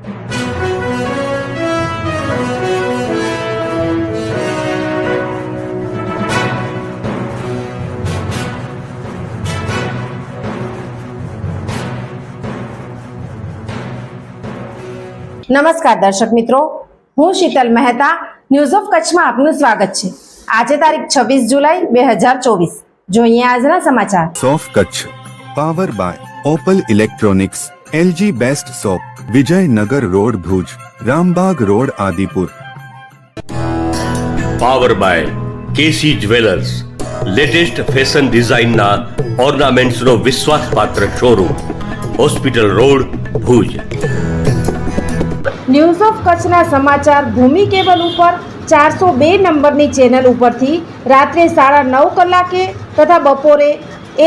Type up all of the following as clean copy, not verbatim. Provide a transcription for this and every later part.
નમસ્કાર દર્શક મિત્રો, હું શીતલ મહેતા ન્યૂઝ ઓફ કચ્છમાં આપનું સ્વાગત છે। આજે તારીખ 26 જુલાઈ 2024। જોઈએ આજના સમાચાર। સોફ Kutch power by Opal electronics, LG best shop, Vijaynagar road Bhuj, Rambag road Adipur. Power by KC jewellers, latest fashion ડિઝાઇનના ઓર્નામેન્ટ્સનો વિશ્વાસપાત્ર showroom, hospital road Bhuj. News of કચ્છના સમાચાર ભૂમિ કેબલ ઉપર 402 નંબરની ચેનલ ઉપરથી રાત્રે 9:30 કલાકે તથા બપોરે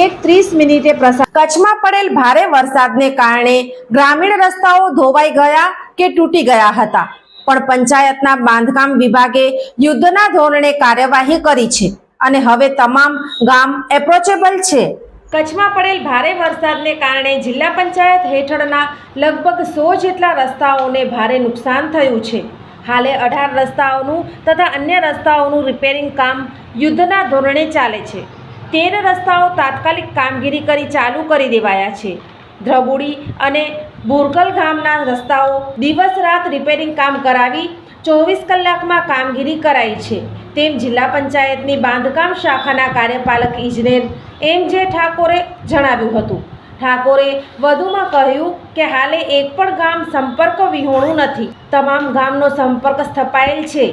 1:30 પ્રસાર। કચ્છમાં પડેલ ભારે વરસાદને કારણે ગ્રામીણ રસ્તાઓ ધોવાઈ ગયા કે તૂટી ગયા હતા, પણ પંચાયતના બાંધકામ વિભાગે યુદ્ધના ધોરણે કાર્યવાહી કરી છે અને હવે તમામ ગામ એપ્રોચેબલ છે। કચ્છમાં પડેલ ભારે વરસાદને કારણે જિલ્લા પંચાયત હેઠળના લગભગ 100 જેટલા રસ્તાઓને ભારે નુકસાન થયું છે। હાલે 18 રસ્તાઓનું તથા અન્ય રસ્તાઓનું રિપેરિંગ કામ યુદ્ધના ધોરણે ચાલે છે। 13 રસ્તાઓ તાત્કાલિક કામગીરી કરી ચાલુ કરી દેવાયા છે। ધ્રબુડી અને બોરગલ ગામના રસ્તાઓ દિવસ રાત રિપેરિંગ કામ કરાવી 24 કલાકમાં કામગીરી કરાઈ છે, તેમ જિલ્લા પંચાયતની બાંધકામ શાખાના કાર્યપાલક ઇજનેર એમ.જે. ઠાકોરે જણાવ્યું હતું। ઠાકોરે વધુમાં કહ્યું કે હાલે એક પણ ગામ સંપર્ક વિહોણું નથી, તમામ ગામનો સંપર્ક સ્થપાયેલ છે।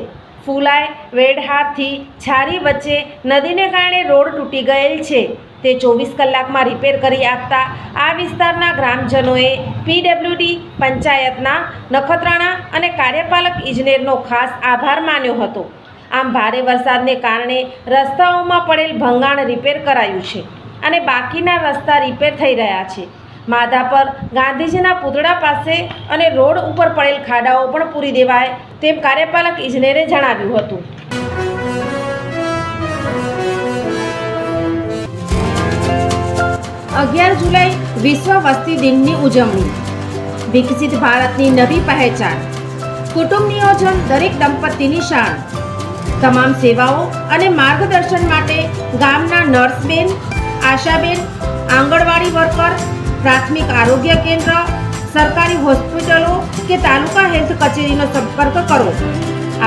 ફુલાઈ વેડહારથી છારી વચ્ચે નદીને કારણે રોડ તૂટી ગયેલ છે, તે 24 કલાકમાં રિપેર કરી આપતા આ વિસ્તારના ગ્રામજનોએ પીડબ્લ્યુડી, પંચાયતના નખત્રાણા અને કાર્યપાલક ઇજનેરનો ખાસ આભાર માન્યો હતો। આમ ભારે વરસાદને કારણે રસ્તાઓમાં પડેલ ભંગાણ રિપેર કરાયું છે અને બાકીના રસ્તા રિપેર થઈ રહ્યા છે। માધાપર ગાંધીજીના પૂતળા પાસે અને રોડ ઉપર પડેલ ખાડાઓ પણ પૂરી દેવાય, તેમ કાર્યપાલક ઇજનેરે જણાવ્યું હતું। 11 જુલાઈ વિશ્વ વસ્તી દિનની ઉજવણી। વિકસિત ભારતની નવી પહેચાન, કુટુંબ નિયોજન દરેક દંપતીની શાન। તમામ સેવાઓ અને માર્ગદર્શન માટે ગામના નર્સબેન, આશાબેન, આંગણવાડી વર્કર, પ્રાથમિક આરોગ્ય કેન્દ્ર, સરકારી હોસ્પિટલો કે તાલુકા હેલ્થ કચેરીનો સંપર્ક કરો।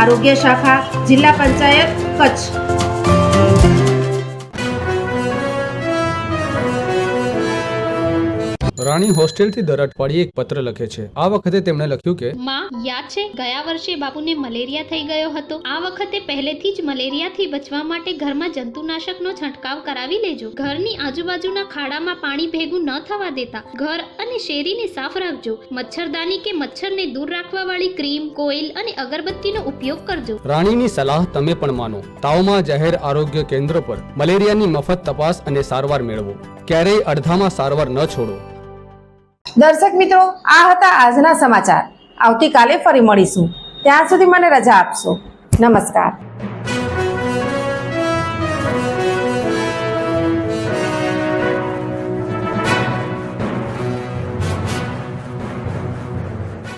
આરોગ્ય શાખા, જિલ્લા પંચાયત, કચ્છ। રાણી હોસ્ટેલથી દર અઠવાડિયે એક પત્ર લખે છે। આ વખતે તેમણે લખ્યું કે માં, યાદ છે ગયા વર્ષે બાપુને મલેરિયા થઈ ગયો હતો। આ વખતે પહેલેથી જ મલેરિયાથી બચવા માટે ઘરમાં જંતુનાશકનો છંટકાવ કરાવી લેજો। ઘરની આજુબાજુના ખાડામાં પાણી ભેગું ન થવા દેતા ઘર અને શેરીને સાફ રાખજો। મચ્છરદાની કે મચ્છરને દૂર રાખવા વાળી ક્રીમ, કોઇલ અને અગરબત્તીનો ઉપયોગ કરજો। રાણીની સલાહ તમે પણ માનો। તાવમાં જાહેર આરોગ્ય કેન્દ્ર પર મલેરિયાની મફત તપાસ અને સારવાર મેળવો। ક્યારેય અડધામાં સારવાર ન છોડો। દર્શક મિત્રો, આ હતા આજના સમાચાર। આવતીકાલે ફરી મળીશું, ત્યાં સુધી મને રજા આપશો। નમસ્કાર।